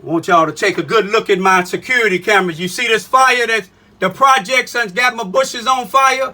I want y'all to take a good look at my security cameras. You see this fire that the projects and got my bushes on fire?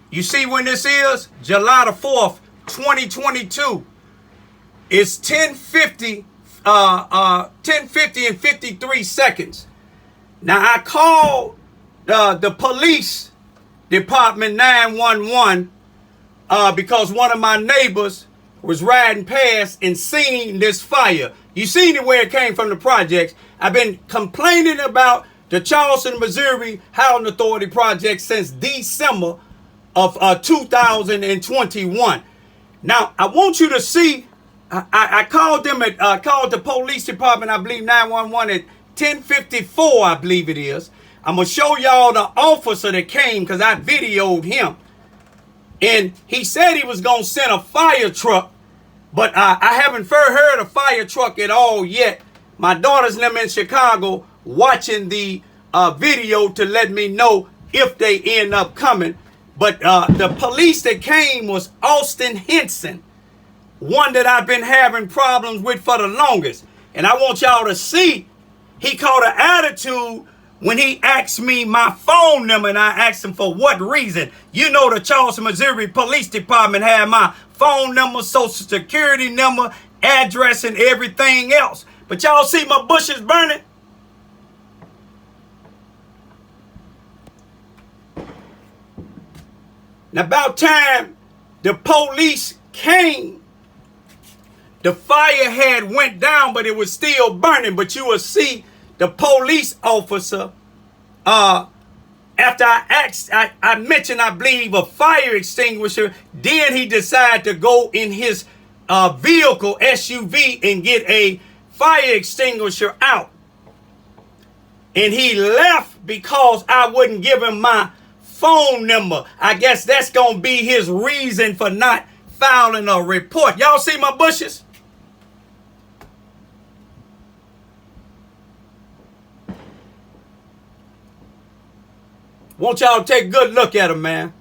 You see when this is? July the 4th, 2022. It's 10:50 and 53 seconds. Now I called the police department 911 because one of my neighbors was riding past and seen this fire. You seen it where it came from the projects. I've been complaining about the Charleston, Missouri Housing Authority project since December of 2021. Now, I want you to see, I called them called the police department, I believe 911 at 10:54, I believe it is. I'm going to show y'all the officer that came because I videoed him. And he said he was going to send a fire truck, but I haven't heard a fire truck at all yet. My daughter's them in Chicago watching the video to let me know if they end up coming. But the police that came was Austin Henson, one that I've been having problems with for the longest. And I want y'all to see, he caught an attitude when he asked me my phone number, and I asked him for what reason. You know the Charleston, Missouri Police Department had my phone number, social security number, address, and everything else. But y'all see my bushes burning? Now about time the police came, the fire had went down, but it was still burning. But you will see the police officer, after I mentioned, I believe, a fire extinguisher, then he decided to go in his vehicle, SUV, and get a fire extinguisher out. And he left because I wouldn't give him my phone number. I guess that's going to be his reason for not filing a report. Y'all see my bushes? Want y'all to take a good look at them, man.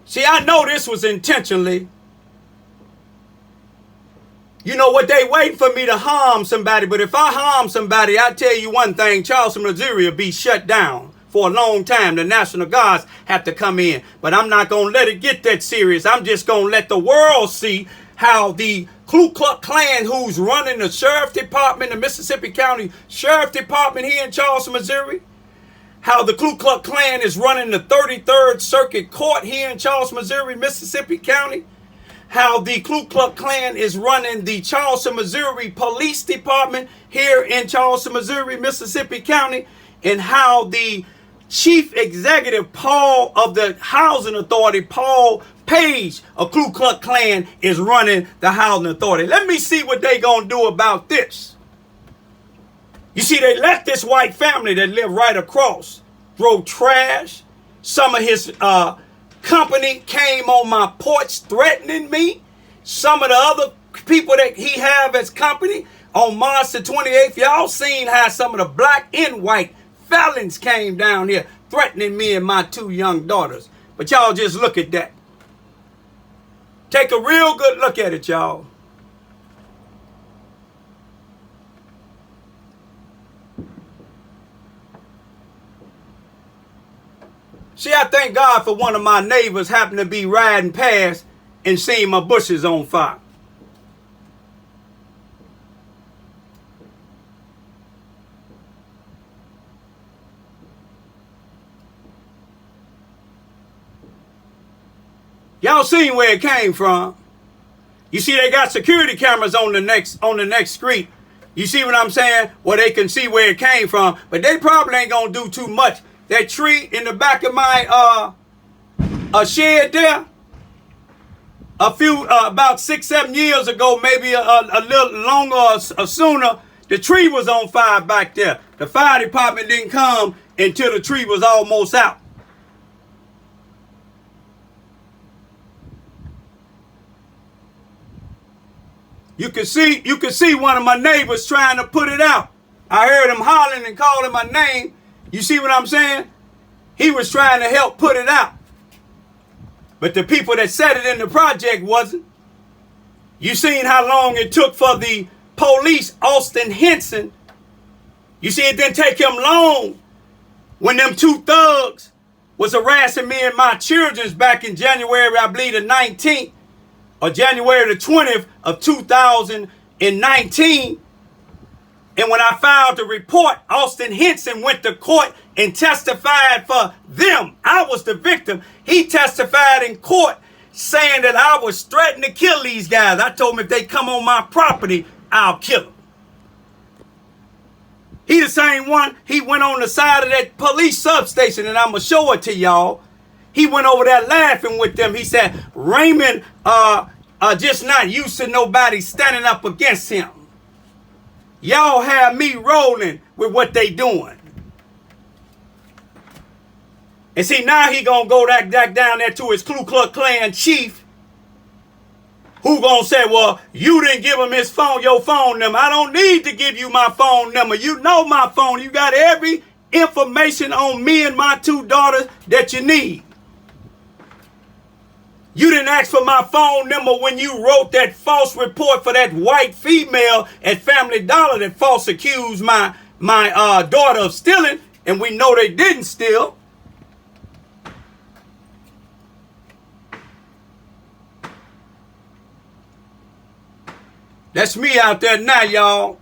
See, I know this was intentionally. You know what, they waiting for me to harm somebody, but if I harm somebody, I tell you one thing, Charleston, Missouri will be shut down for a long time. The National Guards have to come in, but I'm not going to let it get that serious. I'm just going to let the world see how the Ku Klux Klan, who's running the Sheriff Department, the Mississippi County Sheriff Department here in Charleston, Missouri, how the Ku Klux Klan is running the 33rd Circuit Court here in Charleston, Missouri, Mississippi County, how the Ku Klux Klan is running the Charleston, Missouri Police Department here in Charleston, Missouri, Mississippi County, and how the Chief Executive Paul of the Housing Authority, Paul Page of Ku Klux Klan, is running the Housing Authority. Let me see what they gonna do about this. You see, they let this white family that live right across throw trash. Some of his company came on my porch threatening me. Some of the other people that he have as company on March the 28th, y'all seen how some of the black and white felons came down here threatening me and my two young daughters. But y'all just look at that. Take a real good look at it, y'all. See, I thank God for one of my neighbors happened to be riding past and seeing my bushes on fire. Y'all seen where it came from. You see, they got security cameras on the next street. You see what I'm saying? Well, they can see where it came from, but they probably ain't gonna do too much. That tree in the back of my shed there, about 6-7 years ago, maybe a little longer or sooner, the tree was on fire back there. The fire department didn't come until the tree was almost out. You can see one of my neighbors trying to put it out. I heard him hollering and calling my name. You see what I'm saying? He was trying to help put it out. But the people that set it in the project wasn't. You seen how long it took for the police Austin Henson, you see, it didn't take him long when them two thugs was harassing me and my children back in January, I believe the 19th, or January the 20th of 2019. And when I filed the report, Austin Henson went to court and testified for them. I was the victim. He testified in court saying that I was threatening to kill these guys. I told him if they come on my property, I'll kill them. He the same one, he went on the side of that police substation, and I'm going to show it to y'all. He went over there laughing with them. He said, Raymond just not used to nobody standing up against him. Y'all have me rolling with what they doing. And see, now he gonna go back down there to his Ku Klux Klan chief, who gonna say, well, you didn't give him his phone, your phone number. I don't need to give you my phone number. You know my phone. You got every information on me and my two daughters that you need. You didn't ask for my phone number when you wrote that false report for that white female at Family Dollar that false accused my daughter of stealing, and we know they didn't steal. That's me out there now, y'all.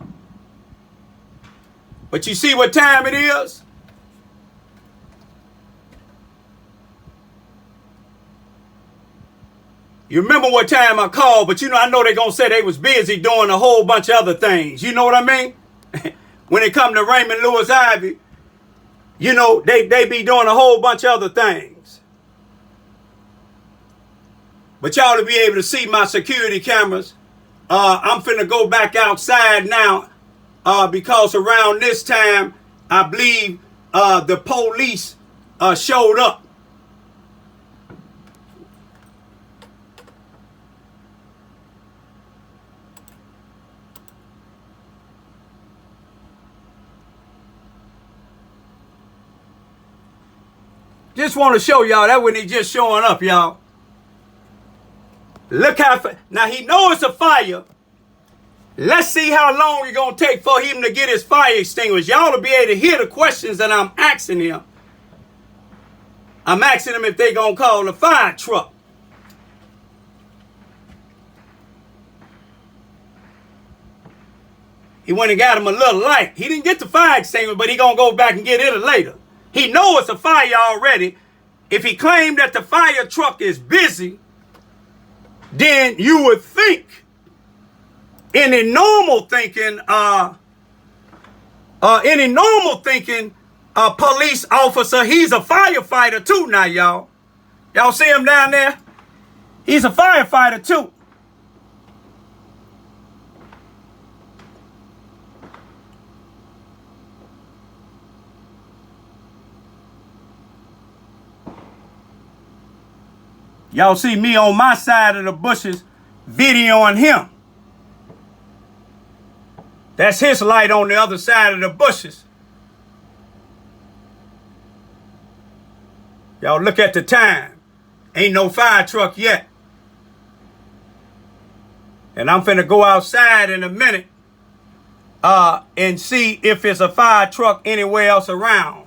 But you see what time it is? You remember what time I called, but you know, I know they're going to say they was busy doing a whole bunch of other things. You know what I mean? When it come to Raymond Lewis Ivy, you know, they be doing a whole bunch of other things. But y'all to be able to see my security cameras, I'm finna go back outside now because around this time, I believe the police showed up. Just want to show y'all that when he just showing up, y'all. Look how, now he knows it's a fire. Let's see how long it's going to take for him to get his fire extinguished. Y'all will be able to hear the questions that I'm asking him. I'm asking him if they going to call the fire truck. He went and got him a little light. He didn't get the fire extinguisher, but he going to go back and get it later. He knows it's a fire already. If he claimed that the fire truck is busy, then you would think, any normal thinking police officer, he's a firefighter too now, y'all. Y'all see him down there? He's a firefighter too. Y'all see me on my side of the bushes videoing him. That's his light on the other side of the bushes. Y'all look at the time. Ain't no fire truck yet. And I'm finna go outside in a minute and see if there's a fire truck anywhere else around.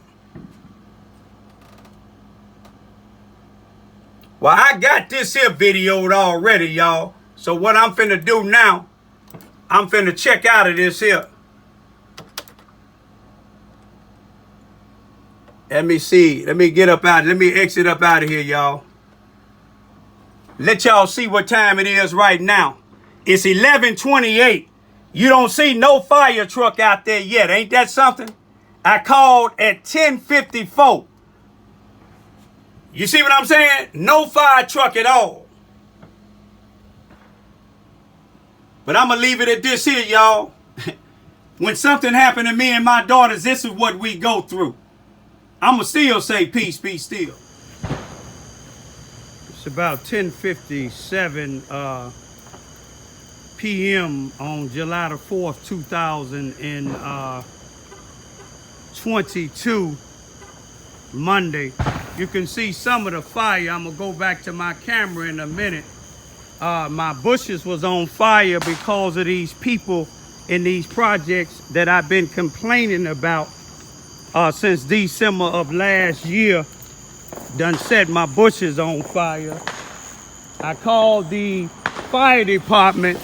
Well, I got this here videoed already, y'all. So what I'm finna do now, I'm finna check out of this here. Let me see. Let me get up out. Let me exit up out of here, y'all. Let y'all see what time it is right now. It's 11:28. You don't see no fire truck out there yet. Ain't that something? I called at 10:54. You see what I'm saying? No fire truck at all. But I'm going to leave it at this here, y'all. When something happened to me and my daughters, this is what we go through. I'm going to still say peace, be still. It's about 10:57 p.m. on July the 4th, 2022, Monday. You can see some of the fire. I'm gonna go back to my camera in a minute. My bushes was on fire because of these people in these projects that I've been complaining about since December of last year done set my bushes on fire. I called the fire department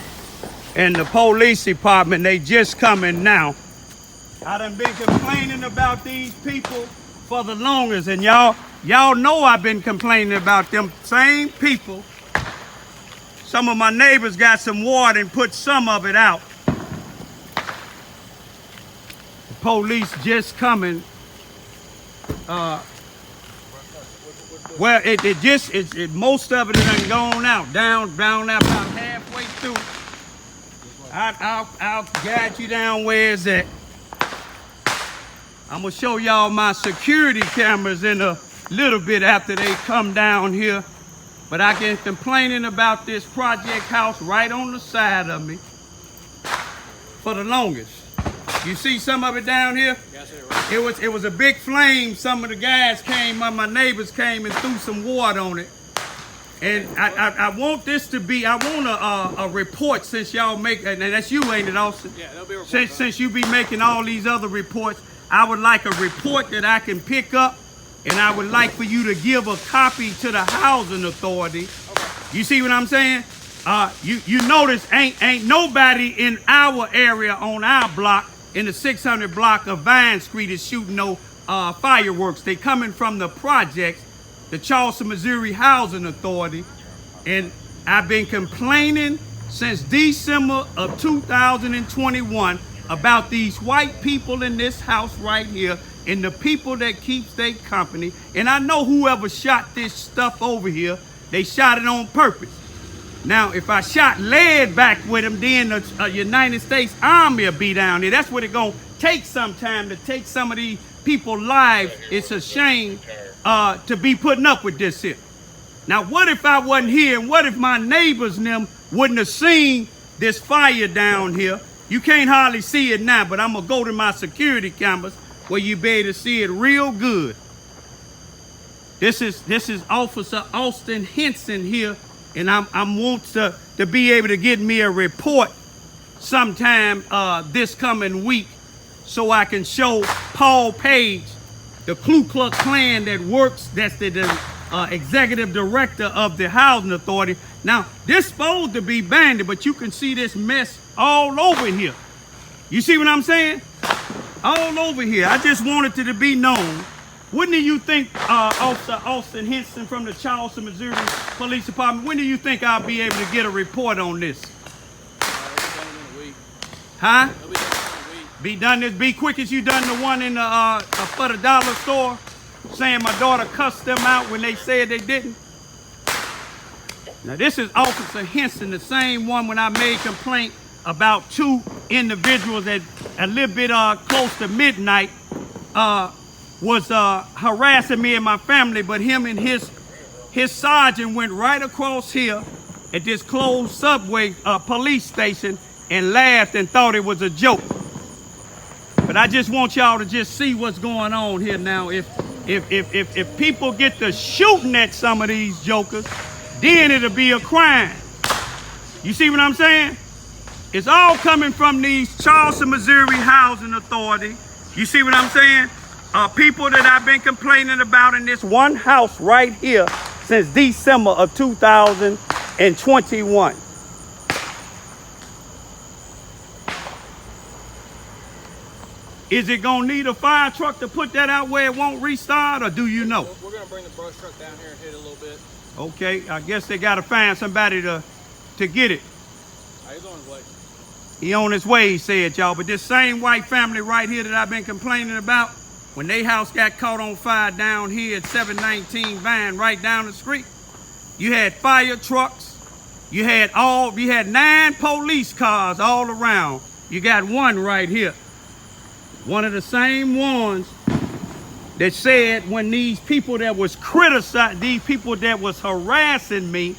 and the police department. They just coming now. I done been complaining about these people for the longest, and y'all know I've been complaining about them same people. Some of my neighbors got some water and put some of it out. The police just coming. Well, most of it done gone out, down about halfway through. I'll guide you down where it's at. I'm gonna show y'all my security cameras in a little bit after they come down here. But I been complaining about this project house right on the side of me for the longest. You see some of it down here? Yes, it was a big flame. Some of the guys came, my neighbors came and threw some water on it. And I want this to be, I want a report, since y'all make, and that's you, ain't it, Austin? Yeah, there'll be a report. Since you be making all these other reports, I would like a report that I can pick up, and I would like for you to give a copy to the housing authority. Okay. You see what I'm saying? You notice ain't nobody in our area on our block, in the 600 block of Vine Street, is shooting no fireworks. They coming from the projects, the Charleston, Missouri Housing Authority. And I've been complaining since December of 2021 about these white people in this house right here and the people that keeps their company. And I know whoever shot this stuff over here, they shot it on purpose. Now, if I shot lead back with them, then the United States Army will be down there. That's what it's going to take some time to take some of these people's lives. It's a shame to be putting up with this here. Now, what if I wasn't here, and what if my neighbors and them wouldn't have seen this fire down here? You can't hardly see it now, but I'm going to go to my security cameras where you be able to see it real good. This is Officer Austin Henson here, and I want to be able to get me a report sometime this coming week so I can show Paul Page, the Ku Klux Klan that works, that's the executive director of the housing authority. Now, this supposed to be banded, but you can see this mess all over here. You see what I'm saying? All over here. I just wanted it to be known. When do you think, Officer Austin Henson from the Charleston, Missouri Police Department, when do you think I'll be able to get a report on this? It'll be done in a week. Huh? It'll be done in a week. Be done this, be quick as you done the one in the for the dollar store, saying my daughter cussed them out when they said they didn't. Now this is Officer Henson, the same one when I made complaint about two individuals that a little bit close to midnight was harassing me and my family, but him and his sergeant went right across here at this closed subway police station and laughed and thought it was a joke. But I just want y'all to just see what's going on here now. If people get to shooting at some of these jokers, then it'll be a crime. You see what I'm saying? It's all coming from these Charleston, Missouri Housing Authority. You see what I'm saying? People that I've been complaining about in this one house right here since December of 2021. Is it gonna need a fire truck to put that out where it won't restart, or do you know? We're gonna bring the brush truck down here and hit it a little bit. Okay, I guess they gotta find somebody to get it. He's on his way. He on his way, he said, y'all. But this same white family right here that I've been complaining about, when their house got caught on fire down here at 719 Vine, right down the street, you had fire trucks, you had 9 police cars all around. You got one right here. One of the same ones that said when these people that was criticizing, these people that was harassing me,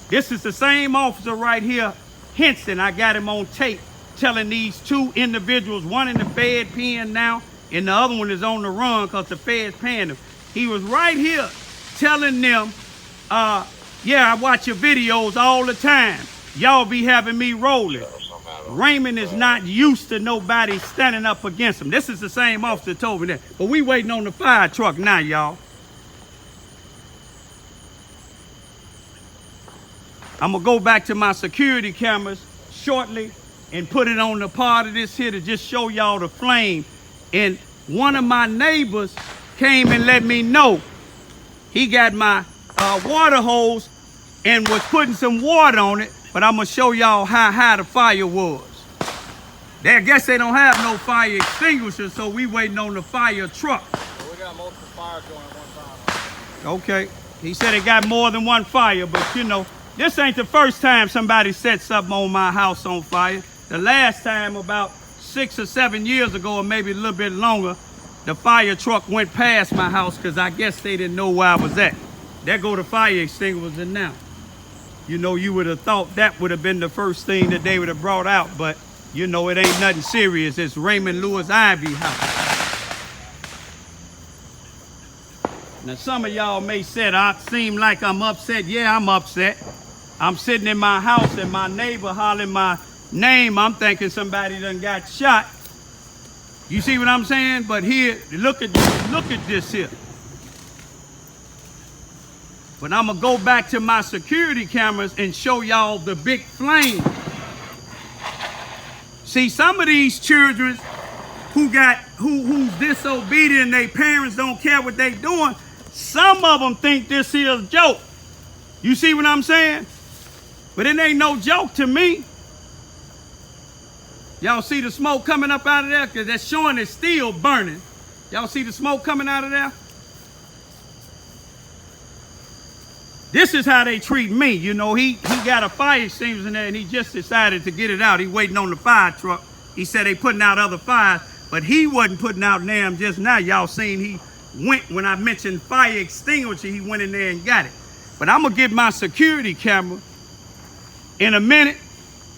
this is the same officer right here, Henson. I got him on tape telling these two individuals, one in the Fed pen now, and the other one is on the run because the Fed's paying him. He was right here telling them, yeah, I watch your videos all the time. Y'all be having me rolling. Raymond is not used to nobody standing up against him. This is the same officer told me that. But we waiting on the fire truck now, y'all. I'm going to go back to my security cameras shortly and put it on the part of this here to just show y'all the flame. And one of my neighbors came and let me know he got my water hose and was putting some water on it, but I'm going to show y'all how high the fire was. I guess they don't have no fire extinguisher, so we waiting on the fire truck. Well, we got multiple fires going at one time. Okay. He said it got more than one fire, but you know, this ain't the first time somebody set something on my house on fire. The last time, about 6 or 7 years ago, or maybe a little bit longer, the fire truck went past my house because I guess they didn't know where I was at. There go the fire extinguisher now. You know, you would have thought that would have been the first thing that they would have brought out, but you know, it ain't nothing serious. It's Raymond Lewis Ivy house. Now, some of y'all may say, I seem like I'm upset. Yeah, I'm upset. I'm sitting in my house and my neighbor hollering my name. I'm thinking somebody done got shot. You see what I'm saying? But here, look at this here. But I'm gonna go back to my security cameras and show y'all the big flame. See, some of these children who's disobedient, their parents don't care what they doing. Some of them think this is a joke. You see what I'm saying? But it ain't no joke to me. Y'all see the smoke coming up out of there? Because that's showing it's still burning. Y'all see the smoke coming out of there? This is how they treat me. You know, he got a fire extinguisher in there and he just decided to get it out. He waiting on the fire truck. He said they putting out other fires, but he wasn't putting out them just now. Y'all seen he went, when I mentioned fire extinguisher, he went in there and got it. But I'm gonna get my security camera in a minute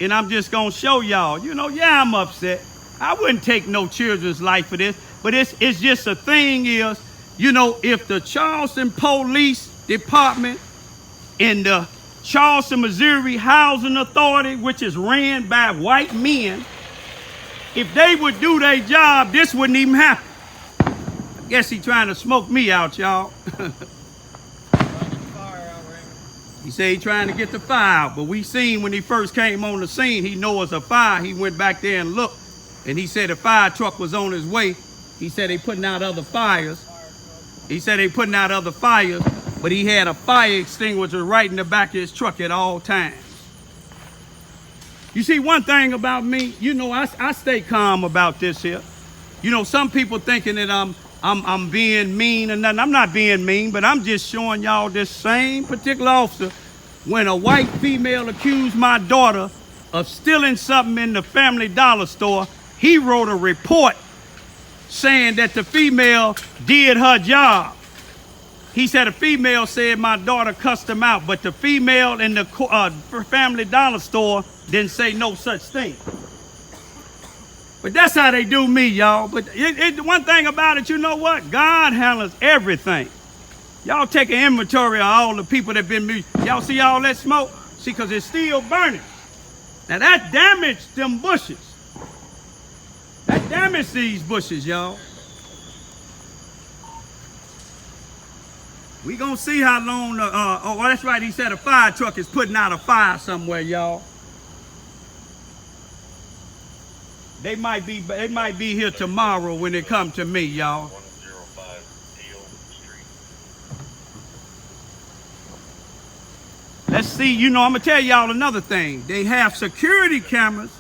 and I'm just gonna show y'all, you know, yeah, I'm upset. I wouldn't take no children's life for this, but it's just the thing is, you know, if the Charleston Police Department and the Charleston, Missouri Housing Authority, which is ran by white men, if they would do their job, this wouldn't even happen. I guess he trying to smoke me out, y'all. He said he trying to get the fire out, but we seen when he first came on the scene, he know it's a fire. He went back there and looked, and he said the fire truck was on his way. He said they putting out other fires. He said they putting out other fires, but he had a fire extinguisher right in the back of his truck at all times. You see, one thing about me, you know, I stay calm about this here. You know, some people thinking that I'm being mean or nothing. I'm not being mean, but I'm just showing y'all this same particular officer. When a white female accused my daughter of stealing something in the Family Dollar store, he wrote a report saying that the female did her job. He said a female said my daughter cussed him out, but the female in the Family Dollar store didn't say no such thing. But that's how they do me, y'all. But one thing about it, you know what? God handles everything. Y'all take an inventory of all the people that been, y'all see all that smoke? See, because it's still burning. Now that damaged them bushes. That damaged these bushes, y'all. We gonna see how long, oh, that's right, he said a fire truck is putting out a fire somewhere, y'all. They might be here tomorrow when it come to me, y'all. 105 Deal Street. Let's see, you know, I'm gonna tell y'all another thing. They have security cameras.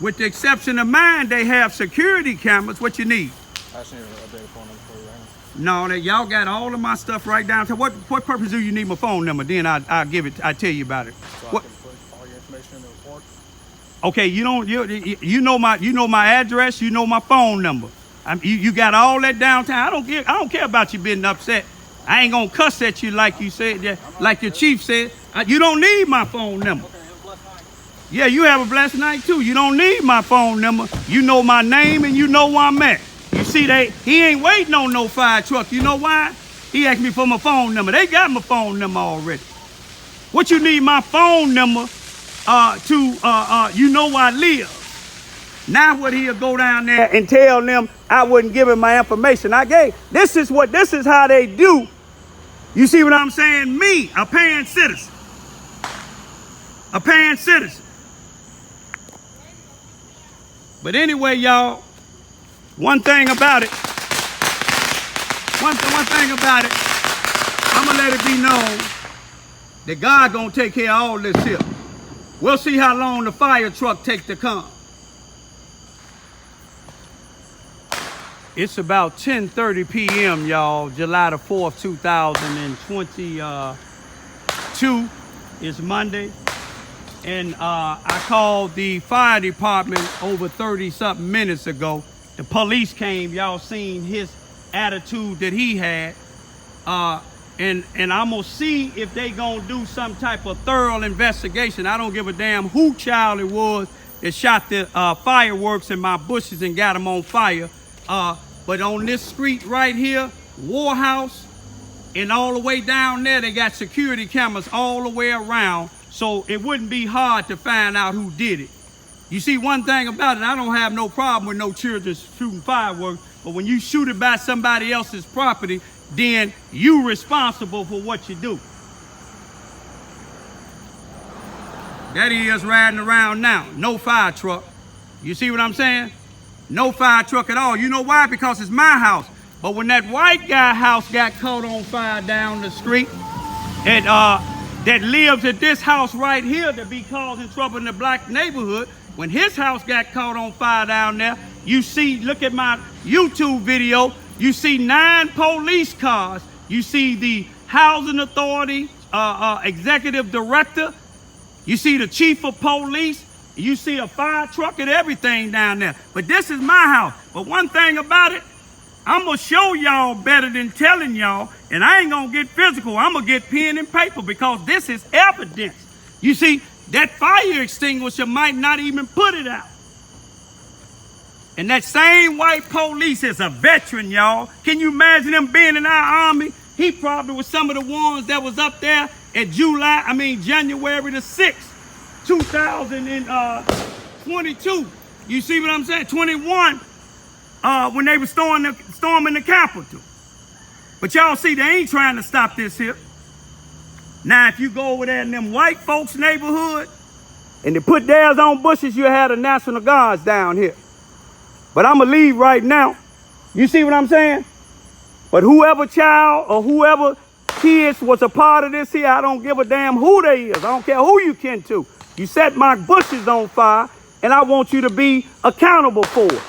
With the exception of mine, they have security cameras. What you need? I just need an updated phone number for you right now. No, y'all got all of my stuff right down. So what purpose do you need my phone number? Then I'll give it. I'll tell you about it. So What? I can put all your information in the report. Okay, you know my address. You know my phone number. You got all that downtown. I don't care about you being upset. I ain't gonna cuss at you like you said, like your chief said. You don't need my phone number. Okay, have a blessed night. Yeah, you have a blessed night too. You don't need my phone number. You know my name and you know where I'm at. You see, he ain't waiting on no fire truck. You know why? He asked me for my phone number. They got my phone number already. What you need my phone number you know where I live. Now what he'll go down there and tell them I wouldn't give him my information. This is how they do. You see what I'm saying? Me, a paying citizen. A paying citizen. But anyway, y'all, one thing about it, I'm gonna let it be known that God gonna take care of all this here. We'll see how long the fire truck takes to come. It's about 10:30 p.m., y'all, July the 4th, 2022. It's Monday. And I called the fire department over 30-something minutes ago. The police came. Y'all seen his attitude that he had. And I'm going to see if they going to do some type of thorough investigation. I don't give a damn who child it was that shot the fireworks in my bushes and got them on fire. But on this street right here, Warhouse, and all the way down there, they got security cameras all the way around. So it wouldn't be hard to find out who did it. You see, one thing about it, I don't have no problem with no children shooting fireworks, but when you shoot it by somebody else's property, then you responsible for what you do. That he is riding around now, no fire truck. You see what I'm saying? No fire truck at all. You know why? Because it's my house. But when that white guy house got caught on fire down the street, and that lives at this house right here that be causing trouble in the black neighborhood, when his house got caught on fire down there, you see, look at my YouTube video, you see 9 police cars, you see the housing authority executive director, you see the chief of police, you see a fire truck and everything down there. But this is my house. But one thing about it, I'm going to show y'all better than telling y'all, and I ain't going to get physical. I'm going to get pen and paper because this is evidence. You see, that fire extinguisher might not even put it out. And that same white police is a veteran, y'all. Can you imagine him being in our army? He probably was some of the ones that was up there at January the 6th, 2022. You see what I'm saying? 21. When they were storming the Capitol. But y'all see, they ain't trying to stop this here. Now, if you go over there in them white folks' neighborhood, and they put theirs on bushes, you had the National Guards down here. But I'm going to leave right now. You see what I'm saying? But whoever child or whoever kids was a part of this here, I don't give a damn who they is. I don't care who you kin to. You set my bushes on fire, and I want you to be accountable for it.